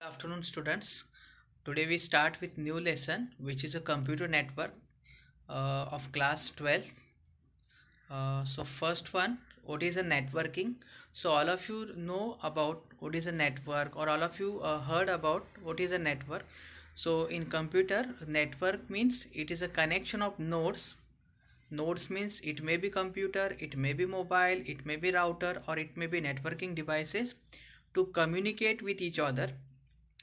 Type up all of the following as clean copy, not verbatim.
Afternoon, students. Today we start with new lesson, which is a computer network of class 12. So first one, what is a networking? So all of you know about what is a network, or all of you heard about what is a network. So in computer, network means it is a connection of nodes. Nodes means it may be computer, it may be mobile, it may be router, or it may be networking devices to communicate with each other.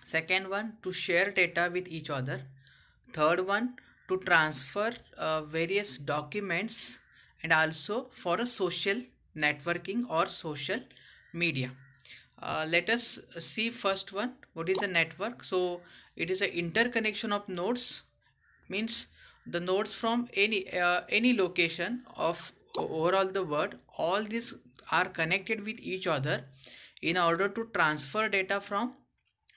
Second one, to share data with each other. Third one, to transfer various documents, and also for a social networking or social media. Let us see first one, what is a network. So it is an interconnection of nodes, means the nodes from any location of overall the world, all these are connected with each other in order to transfer data from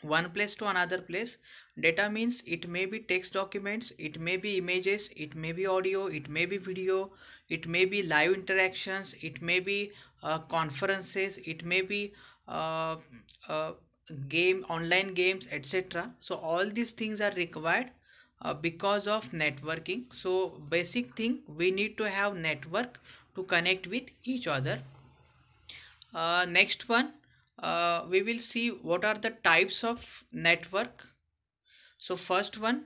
one place to another place. Data means it may be text documents, it may be images, it may be audio, it may be video, it may be live interactions, it may be conferences, it may be uh, uh, game online games, etc. So all these things are required because of networking. So basic thing, we need to have network to connect with each other. Next one, we will see what are the types of network. So first one,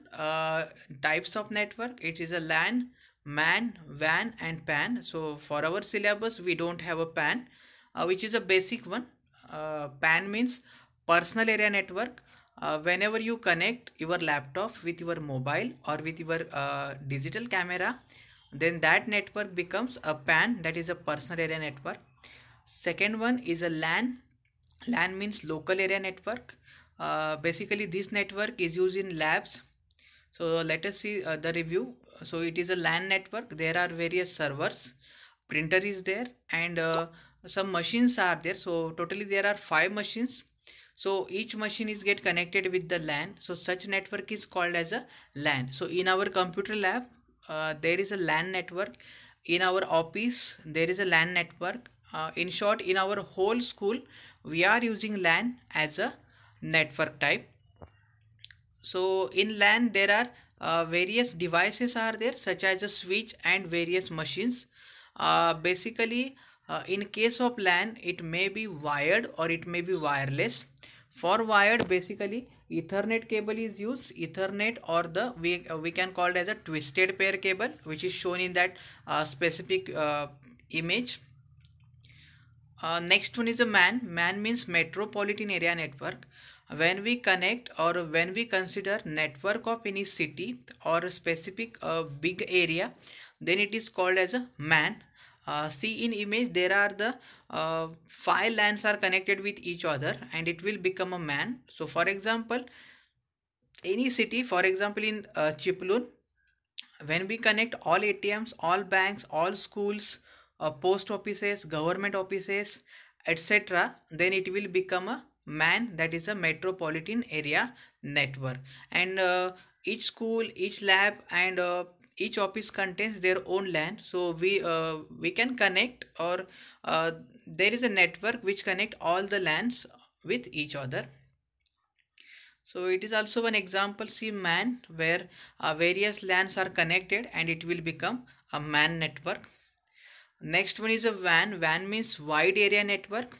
types of network, it is a LAN, MAN, WAN and PAN. So for our syllabus we don't have a PAN, which is a basic one. PAN means personal area network. Whenever you connect your laptop with your mobile or with your digital camera, then that network becomes a PAN, that is a personal area network. Second one is a LAN. LAN means local area network. Basically this network is used in labs. So let us see the review. So it is a LAN network. There are various servers, printer is there, and some machines are there. So totally there are 5 machines. So each machine is get connected with the LAN. So such network is called as a LAN. So in our computer lab, there is a LAN network. In our office, there is a LAN network. In short, in our whole school, we are using LAN as a network type. So in LAN, there are various devices are there, such as a switch and various machines. Basically, in case of LAN, it may be wired or it may be wireless. For wired, basically Ethernet cable is used. Ethernet, or the we can call it as a twisted pair cable, which is shown in that specific image. Next one is a MAN. MAN means metropolitan area network. When we connect or when we consider network of any city or a specific big area, then it is called as a MAN. See in image, there are the 5 LANs are connected with each other and it will become a MAN. So for example, any city, for example in Chiplun, when we connect all ATMs, all banks, all schools, post offices, government offices, etc., then it will become a MAN, that is a metropolitan area network. And each school, each lab, and each office contains their own LAN. So we can connect, or there is a network which connect all the LANs with each other. So it is also an example, see MAN, where various LANs are connected and it will become a MAN network. Next one is a WAN. WAN means wide area network.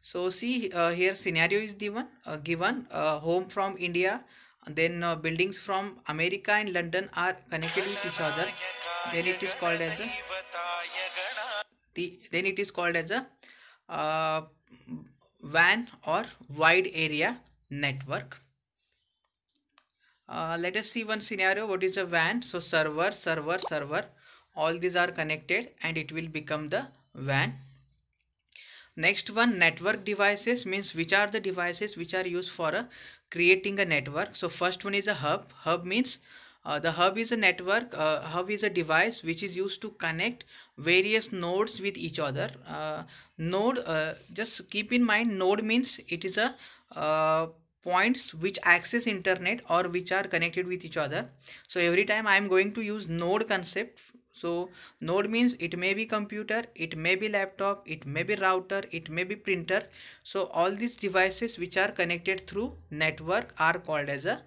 So see here scenario is given home from India, then buildings from America and London are connected with each other. Then it is called as a uh, WAN, or wide area network. Let us see one scenario. What is a WAN? So server, server, server, all these are connected and it will become the WAN. Next one, network devices, means which are the devices which are used for creating a network. So first one is a hub. Hub means the hub is a network. Hub is a device which is used to connect various nodes with each other. Node, just keep in mind, node means it is a points which access internet or which are connected with each other. So every time I am going to use node concept, So node means it may be computer, it may be laptop, it may be router, it may be printer. So all these devices which are connected through network are called as a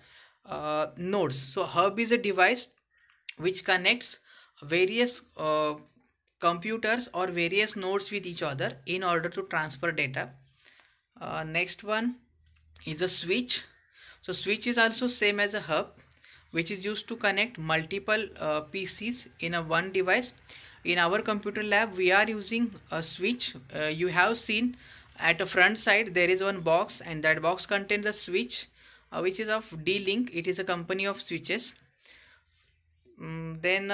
nodes. So hub is a device which connects various computers or various nodes with each other in order to transfer data. Next one is a switch. So switch is also same as a hub, which is used to connect multiple PCs in a one device. In our computer lab we are using a switch. You have seen at a front side there is one box, and that box contains a switch which is of D-Link. It is a company of switches. Then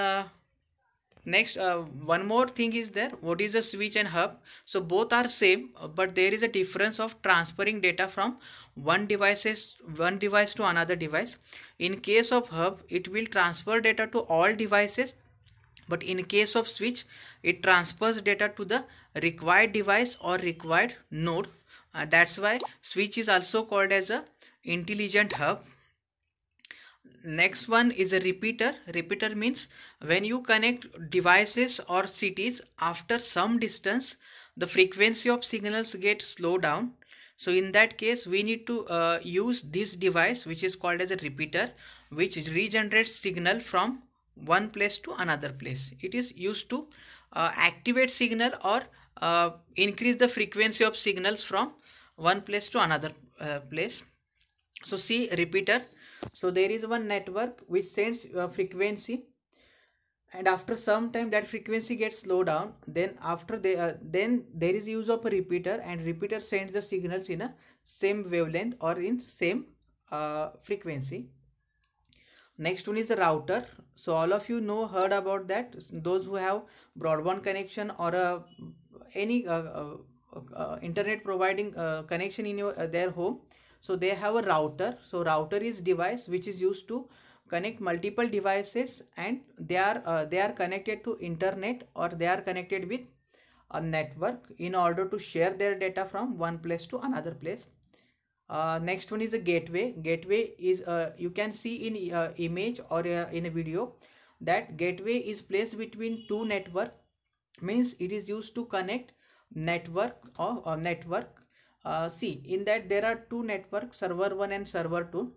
next, one more thing is there. What is a switch and hub? So both are same, but there is a difference of transferring data from one device to another device. In case of hub, it will transfer data to all devices, but in case of switch, it transfers data to the required device or required node. That's why switch is also called as a intelligent hub. Next one is a repeater. Repeater means when you connect devices or cities after some distance, the frequency of signals get slowed down. So in that case we need to use this device which is called as a repeater, which regenerates signal from one place to another place. It is used to activate signal or increase the frequency of signals from one place to another place. So see repeater. So there is one network which sends frequency, and after some time that frequency gets slowed down. Then after then there is use of a repeater, and repeater sends the signals in a same wavelength or in same frequency. Next one is a router. So all of you heard about that. Those who have broadband connection or any internet providing connection in their home, so they have a router. So router is device which is used to connect multiple devices, and they are connected to internet, or they are connected with a network in order to share their data from one place to another place. Next one is a gateway. Gateway is you can see in image or in a video that gateway is placed between two network, means it is used to connect network or network. See in that there are two networks, server 1 and server 2.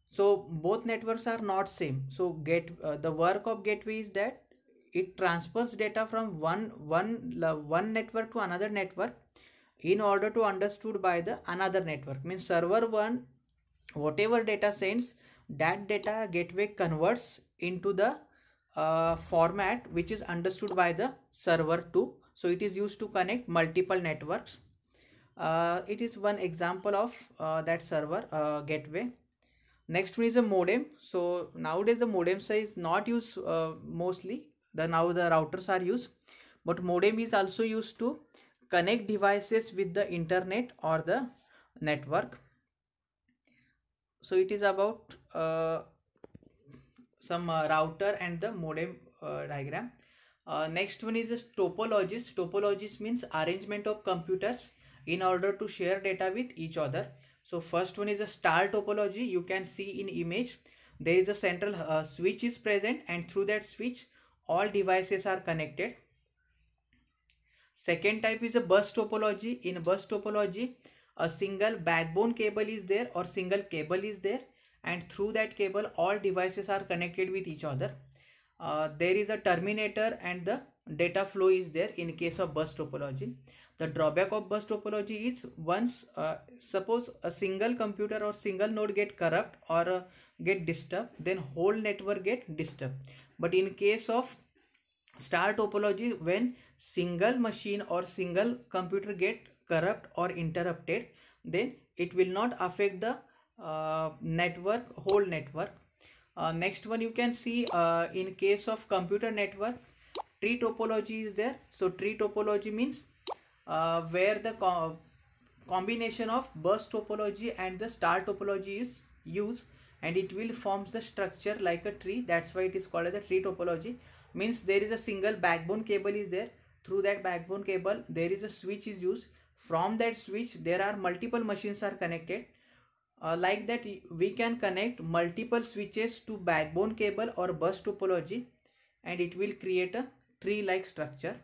So both networks are not same. So the work of gateway is that it transfers data from one network to another network in order to understood by the another network. Means server 1 whatever data sends, that data gateway converts into the format which is understood by the server 2. So it is used to connect multiple networks. It is one example of that server gateway. Next one is a modem. So nowadays the modem is not used mostly. Now the routers are used, but modem is also used to connect devices with the internet or the network. So it is about some router and the modem diagram. Next one is topologies. Topologies means arrangement of computers in order to share data with each other. So first one is a star topology. You can see in image there is a central switch is present, and through that switch all devices are connected. Second type is a bus topology. In bus topology, a single backbone cable is there or single cable is there, and through that cable all devices are connected with each other. There is a terminator and the data flow is there in case of bus topology. The drawback of bus topology is once suppose a single computer or single node get corrupt or get disturbed, then whole network get disturbed. But in case of star topology, when single machine or single computer get corrupt or interrupted, then it will not affect the whole network. Next one you can see in case of computer network, tree topology is there. So tree topology means where the combination of bus topology and the star topology is used, and it will forms the structure like a tree. That's why it is called as a tree topology. Means there is a single backbone cable is there. Through that backbone cable there is a switch is used. From that switch there are multiple machines are connected. Like that we can connect multiple switches to backbone cable or bus topology, and it will create a tree like structure.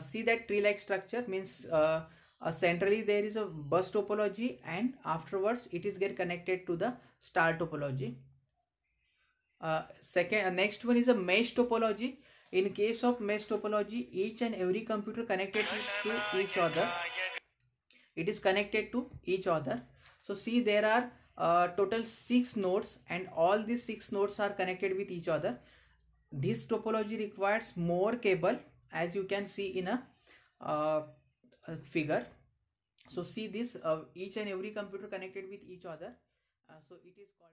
See that tree like structure means centrally there is a bus topology, and afterwards it is get connected to the star topology. Next one is a mesh topology. In case of mesh topology, each and every computer connected to each other, it is connected to each other. So see, there are total 6 nodes, and all these 6 nodes are connected with each other. This topology requires more cable, as you can see in uh, a figure. So see this, each and every computer connected with each other. So it is called